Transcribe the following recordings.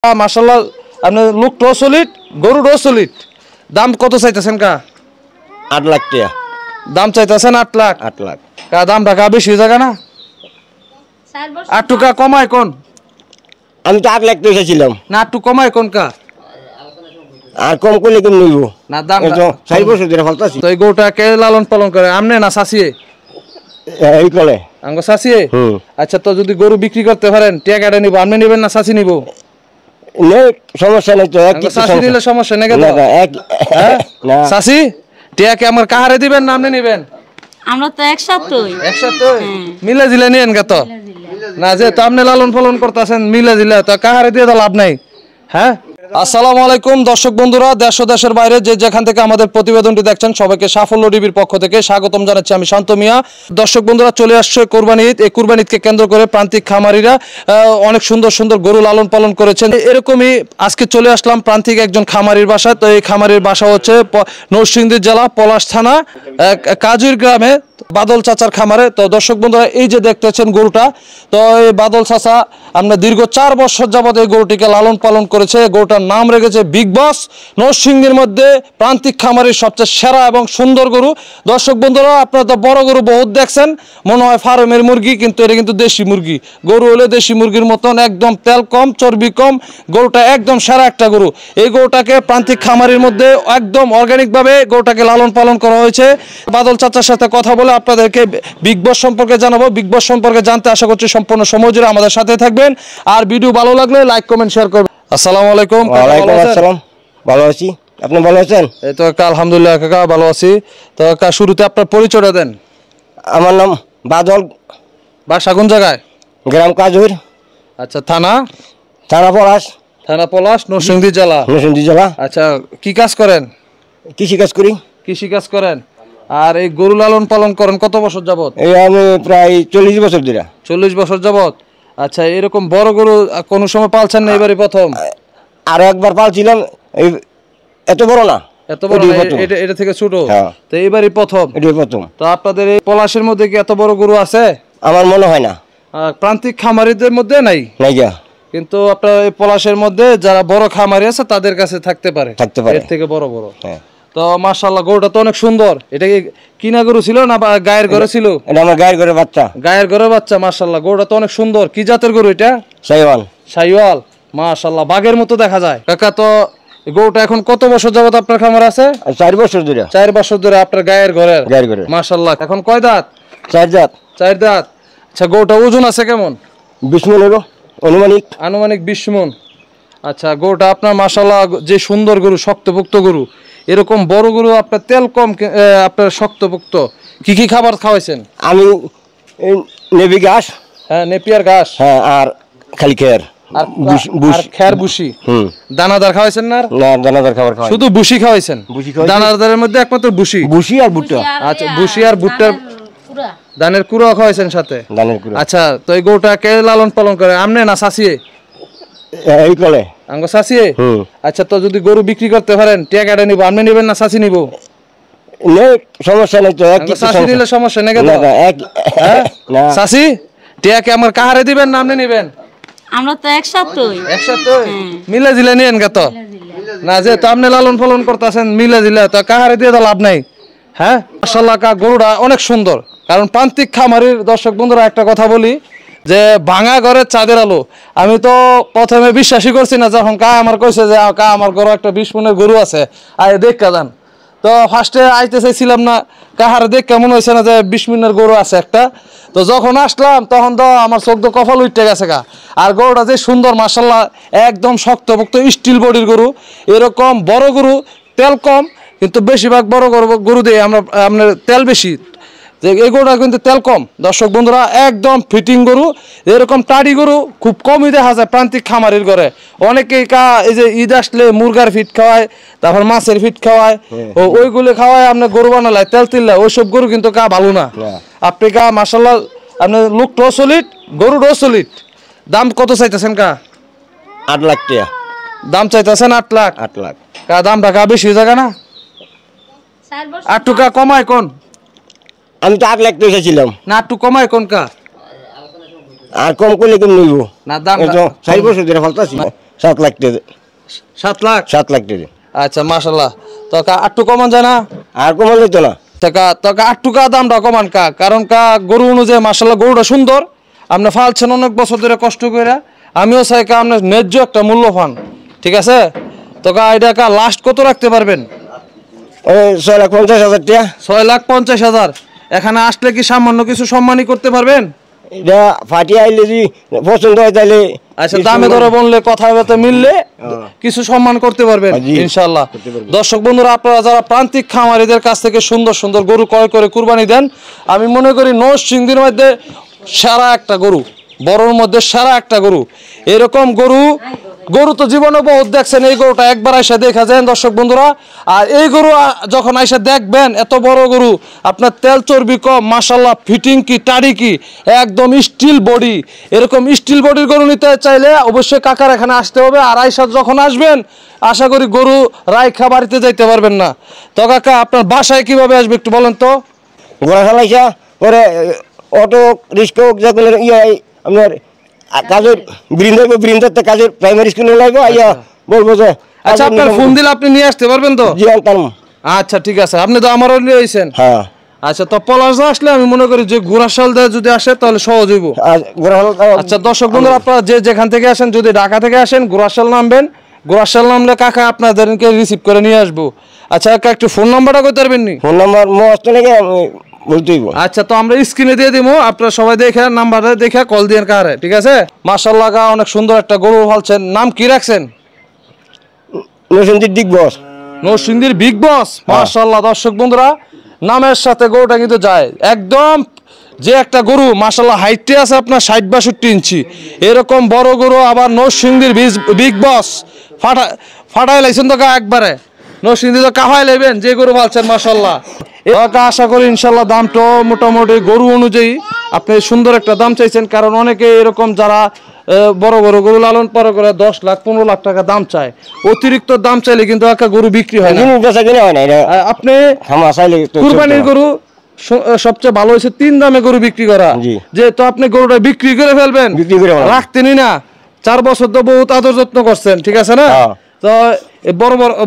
মাশাআল্লাহ আপনার লোকটাও solid গরুটাও solid. দাম কত চাইতেছেন কা? 8 লাখ টাকা দাম চাইতেছেন 8 লাখ। 8 লাখ কা দাম টাকা বেশি হয়ে যায় না? 8 টাকা কমায় কোন? আমি তো 8 লাখ টাকা ছিলাম না একটু কমায় কোন কা? আর কম করলে কেমন নিব না দাম তো 4 বছর ধরে ফলতাছি। তো এই গরুটা কে লালন পালন করে আমনে না চাচিয়ে? এই কলে আঙ্গো চাচিয়ে। আচ্ছা তো যদি গরু বিক্রি করতে পারেন টাকাটা নিব আমনে নেবেন না চাচি নিব? নেই সমস্যা নাই তো এক কিছু চাচি নিলে সমস্যা নেই কেন? এক না চাচি টাকা আমার কাহারে দিবেন না আমনে নেবেন? আমরা তো একসাথেই মিলে দিলে নিয়েন কত না যে তো আপনি লালন পালন করতেছেন মিলে দিলে তো কাহারে দিয়ে তো লাভ নাই। হ্যাঁ আসসালামু আলাইকুম দর্শক বন্ধুরা, দেশ ও দেশের বাইরে যে যেখান থেকে আমাদের প্রতিবেদনটি দেখছেন সবাইকে সাফল্য টিভির পক্ষ থেকে স্বাগতম জানাচ্ছি। আমি শান্ত মিয়া। দর্শক বন্ধুরা চলে আসছে কোরবানি ঈদ। এই কোরবানি ঈদকে কেন্দ্র করে প্রান্তিক খামারিরা অনেক সুন্দর সুন্দর গরু লালন পালন করেছেন। এরকমই আজকে চলে আসলাম প্রান্তিক একজন খামারির বাসায়। তো এই খামারির বাসা হচ্ছে নরসিংদী জেলা পলাশ থানা কাজুর গ্রামে বাদল চাচার খামারে। তো দর্শক বন্ধুরা এই যে দেখতেছেন গরুটা, তো এই বাদল চাচা আমরা দীর্ঘ 4 বছর যাবত এই গরুটিকে লালন পালন করেছে। গরুটার নাম রেখেছে বিগ বস। নরসিংদীর মধ্যে প্রান্তিক খামারের সবচেয়ে সেরা এবং সুন্দর গরু। দর্শক বন্ধুরা আপনারা তো বড় গরু বহুত দেখছেন, মনে হয় ফার্মের মুরগি, কিন্তু এটা কিন্তু দেশি মুরগি। গরু হলে দেশি মুরগির মতন একদম তেল কম চর্বি কম, গরুটা একদম সেরা একটা গরু। এই গরুটাকে প্রান্তিক খামারের মধ্যে একদম অর্গানিকভাবে গরুটাকে লালন পালন করা হয়েছে। বাদল চাচার সাথে কথা বলে আপনাদেরকে বিগ বস সম্পর্কে জানাবো। বিগ বস সম্পর্কে জানতে আশা করছি সম্পূর্ণ সময় জুড়ে আমাদের সাথে থাকবেন। আর ভিডিও ভালো লাগলে লাইক কমেন্ট শেয়ার করবেন। আসসালামু আলাইকুম। ওয়ালাইকুম আসসালাম। ভালো আছি, আপনি ভালো আছেন? এই তো আলহামদুলিল্লাহ কাকা ভালো আছি। তো কাকা শুরুতে আপনার পরিচয়টা দেন। আমার নাম বাদল, বাসা কোন জায়গায়? গ্রাম কাজুর। আচ্ছা থানা? থানা পলাশ। থানা পলাশ, নরসিংদী জেলা। নরসিংদী জেলা। আচ্ছা কি কাজ করেন? কৃষি কাজ করি। কৃষি কাজ করেন। আর এই গরু লালন পালন করেন কত বছর যাবত? এই আমি প্রায় 40 বছর ধরে। 40 বছর যাবত। আচ্ছা এরকম বড় গরু কোন সময় পালছেন না এবারই প্রথম? আর একবার পালছিলাম, এই এত বড় না। এত বড় না, এটা থেকে ছোট। তো এবারই প্রথম। এটাই প্রথম। তো আপনাদের এই পলাশের মধ্যে কি এত বড় গরু আছে? আমার মনে হয় না। প্রান্তিক খামারিদের মধ্যে নাই। নাই যা। কিন্তু আপনার এই পলাশের মধ্যে যারা বড় খামারি আছে তাদের কাছে থাকতে পারে। এর থেকে বড় বড়। হ্যাঁ। তো মাশাআল্লাহ গরুটা তো অনেক সুন্দর। এটা কি কিনা গরু ছিল না গায়ের ঘরে ছিল? এটা আমার গায়ের ঘরে বাচ্চা। গায়ের ঘরে বাচ্চা। মাশাআল্লাহ গরুটা তো অনেক সুন্দর। কি জাতের গরু এটা? শাইওয়াল। শাইওয়াল। মাশাআল্লাহ বাঘের মতো দেখা যায়। কাকা তো গরুটা এখন কত বছর যাবত আপনার খামার আছে? 4 বছর ধরে। 4 বছর ধরে আপনার গায়ের ঘরে। গায়ের ঘরে। মাশাআল্লাহ। এখন কয় দাঁত? 4 দাঁত। 4 দাঁত। আচ্ছা গরুটা ওজন আছে কেমন? 20 মণ হলো আনুমানিক 20 মণ। আচ্ছা গরুটা আপনার মাশাআল্লাহ যে সুন্দর গরু, শক্তপোক্ত গরু, এরকম বড় গরু আপনার তেল কম, আপনার শক্তপোক্ত কি কি খাবার খাওয়াইছেন? আমি নেভি ঘাস। হ্যাঁ নেপিয়ার ঘাস। হ্যাঁ আর খালি খের আর খের বুশি। দানাদার খাওয়াইছেন না? না দানাদার খাবার খাওয়াই, শুধু বুশি খাওয়াইছেন। দানাদারের মধ্যে একমাত্র বুশি। বুশি আর ভুট্টা। আচ্ছা বুশি আর ভুট্টার ধানের কুড়া খাওয়াইছেন সাথে? ধানের কুড়া। আচ্ছা তো এই গরুটা কে লালন পালন করে আমনে না চাচিয়ে? এই কলে আঙ্গো চাচিয়ে। আচ্ছা তো যদি গরু বিক্রি করতে পারেন টাকাটা নিব আমনে নেবেন না চাচি নিব? নেই সমস্যা নাই তো এক কিছু চাচি নিলে সমস্যা নেই কেন? এক না চাচি টাকা আমার কাহারে দিবেন না আমনে নেবেন? আমরা তো একসাথেই মিলে দিলে নিয়েন কত না যে তো আপনি লালন পালন করতেছেন মিলে দিলে তো কাহারে দিয়ে তো লাভ নাই। হ্যাঁ মাশাআল্লাহ কা গরুটা অনেক সুন্দর। কারণ প্রান্তিক খামারের দর্শক বন্ধুরা একটা কথা বলি যে ভাঙা ঘরের চাঁদের আলো। আমি তো প্রথমে বিশ্বাসই করছি না, যখন কা আমার কইছে যে কা আমার ঘরে একটা 20 মণের গরু আছে আয় দেখা যান। তো ফার্স্টে আইতে চাইছিলাম না, কাহারে দেখ কেমন হয়েছে না যে 20 মণের গরু আছে একটা। তো যখন আসলাম তখন তো আমার চোখ তো কপাল উঠতে গেছে গা। আর গরুটা যে সুন্দর মাশাআল্লাহ একদম শক্তপোক্ত স্টিল বডির গরু। এরকম বড় গরু তেল কম, কিন্তু বেশিরভাগ বড় গরু দিয়ে আমরা আপনার তেল বেশি। যে এই গরুটা কিন্তু তেল কম। দর্শক বন্ধুরা একদম ফিটিং গরু। এরকম টাড়ি গরু খুব কমই দেখা যায় প্রান্তিক খামারের ঘরে। অনেকেই এই যে ঈদ আসলে মুরগার ফিট খাওয়ায়, তারপর মাছের ফিট খাওয়ায়, ওইগুলো খাওয়ায় আপনার গরু বানালায় তেল তিল্লা, ওইসব গরু কিন্তু ভালো না। আপনি মাশাআল্লাহ আপনার লোকটাও সলিড গরুটাও সলিড। দাম কত চাইতেছেন কা? 8 লাখ টাকা দাম চাইতেছেন 8 লাখ। 8 লাখ কা দাম টাকা বেশি হয়ে যায় না? 8 টাকা কমায় কোন? আমি তো 8 লাখ টাকা ছিলাম। না একটু কমায় কোন কা? আর কম করলে কেমন নিব না দাম তো 4 বছর ধরে ফলতাছি। 7 লাখ টাকা 7 লাখ 7 লাখ টাকা আচ্ছা মাশাল্লাহ তো আটটু কমান যায় না আর কম লইতো না টাকা আটটু দামটা কমান কারণ গরু অনুযায়ী মাশাল্লাহ গরুটা সুন্দর আপনি ফালছেন অনেক বছর ধরে কষ্ট করে আমিও চাই আপনার ন্যায্য একটা মূল্য পান ঠিক আছে তো এটা লাস্ট কত রাখতে পারবেন 6,50,000 টাকা 6,50,000 এখানে আসলে কি সামান্য কিছু সম্মানই করতে পারবেন এটা ফাটি আইলে যদি পছন্দ হয় তাহলে আচ্ছা দামে দরে বললে কথা বলতে মিললে কিছু সম্মান করতে পারবেন ইনশাআল্লাহ দর্শক বন্ধুরা আপনারা যারা প্রান্তিক খামারিদের কাছ থেকে সুন্দর সুন্দর গরু ক্রয় করে কুরবানি দেন আমি মনে করি নরসিংদীর মধ্যে সেরা একটা গরু বড়র মধ্যে সেরা একটা গরু এরকম গরু তো জীবনে বহুত দেখছেন এই গরুটা একবার এসে দেখা যায় দর্শক বন্ধুরা আর এই গরু যখন এসে দেখবেন এত বড় গরু আপনার তেল চর্বি কম মাশাল্লাহ ফিটিং কি টাড়ি কি একদম স্টিল বডি এরকম স্টিল বডির গরু নিতে চাইলে অবশ্যই কাকার এখানে আসতে হবে আর আইসা যখন আসবেন আশা করি গরু রাইখা বাড়িতে যাইতে পারবেন না তো কাকা আপনার বাসায় কিভাবে আসবে একটু বলেন তো ঘোড়া চালাইছা পরে অটো রিক্সা যেগুলো আপনার কাজের বৃন্দাতে কাজের প্রাইমারি স্কুলে লাগবে আইয়া বলবো যে আচ্ছা আপনার ফোন দিলে আপনি নিয়ে আসতে পারবেন তো জি আনতাম আচ্ছা ঠিক আছে আপনি তো আমারও নিয়ে আইছেন হ্যাঁ আচ্ছা তো পলাশদা আসলে আমি মনে করি যে ঘোড়াশাল দিয়ে যদি আসে তাহলে সহজ হইব আচ্ছা দর্শক বন্ধুরা আপনারা যে যেখান থেকে আসেন যদি ঢাকা থেকে আসেন ঘোড়াশাল নামবেন ঘোড়াশাল নামলে কাকা আপনাদেরকে রিসিভ করে নিয়ে আসবো আচ্ছা কাকা একটু ফোন নাম্বারটা কইতে পারবেন নি ফোন নাম্বার মস্ত নাকি বলতেইব আচ্ছা তো আমরা স্ক্রিনে দিয়ে দিব আপনারা সবাই দেখে নাম্বারটা দেখে কল দিয়ে কারে ঠিক আছে মাশাআল্লাহ কা অনেক সুন্দর একটা গরু ফালছেন নাম কি রাখছেন নরসিংদীর দিক বস নরসিংদীর বিগ বস মাশাআল্লাহ দর্শক বন্ধুরা নামের সাথে গরুটা কিন্তু যায় একদম যে একটা গরু মাশাআল্লাহ হাইটে আছে আপনার 60-62 ইঞ্চি এরকম বড় গরু আবার নরসিংদীর বিগ বস ফাটাই লাইছেন তো একবারে নরসিংদী তো কাহাই লাইবেন যে গরু ফালছেন মাশাআল্লাহ একা আশা করি ইনশাআল্লাহ দামটা মোটামুটি গরু অনুযায়ী আপনি সুন্দর একটা দাম চাইছেন কারণ অনেকে এরকম যারা বড় বড় গরু লালন পালন করে 10 লাখ 15 লাখ টাকা দাম চায় অতিরিক্ত দাম চাইলে কিন্তু একটা গরু বিক্রি হয় না আপনি কুরবানির গরু সবচেয়ে ভালো হয়েছে 3 দামে গরু বিক্রি করা যে তো আপনি গরুটা বিক্রি করে ফেলবেন রাখতেনই না 4 বছর তো বহুত আদর যত্ন করছেন ঠিক আছে না তো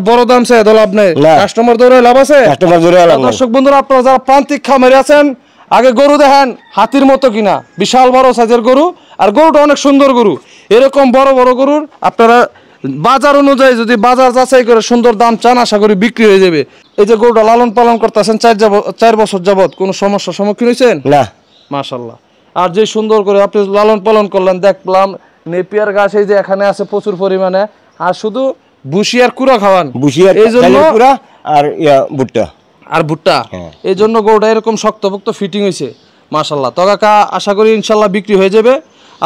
বড় দাম চাই লাভ নেই কাস্টমার ধরে লাভ আছে দর্শক বন্ধুরা আপনারা যারা প্রান্তিক খামারি আছেন আগে গরু দেখেন হাতির মতো কিনা বিশাল বড় সাইজের গরু আর গরুটা অনেক সুন্দর গরু এরকম বড় বড় গরুর আপনারা বাজার অনুযায়ী যদি বাজার যাচাই করে সুন্দর দাম চান আশা করি বিক্রি হয়ে যাবে এই যে গরুটা লালন পালন করতেছেন 4 বছর যাবত কোনো সমস্যার সম্মুখীন হয়েছেন না মাশাআল্লাহ আর যে সুন্দর করে আপনি লালন পালন করলেন দেখলাম নেপিয়ার গাছ এই যে এখানে আছে প্রচুর পরিমাণে আর শুধু ভুসি আর কুড়া খাওয়ান এই জন্য ভুট্টা এই জন্য গরুটা এরকম শক্তপোক্ত ফিটিং হয়েছে মাশাআল্লাহ তো কাকা আশা করি ইনশাআল্লাহ বিক্রি হয়ে যাবে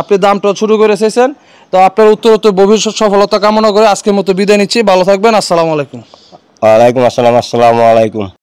আপনি দামটা শুরু করে এসেছেন তো আপনার উত্তরোত্তর ভবিষ্যৎ সফলতা কামনা করে আজকের মতো বিদায় নিচ্ছি ভালো থাকবেন আসসালামু আলাইকুম ওয়ালাইকুম আসসালাম আসসালামু আলাইকুম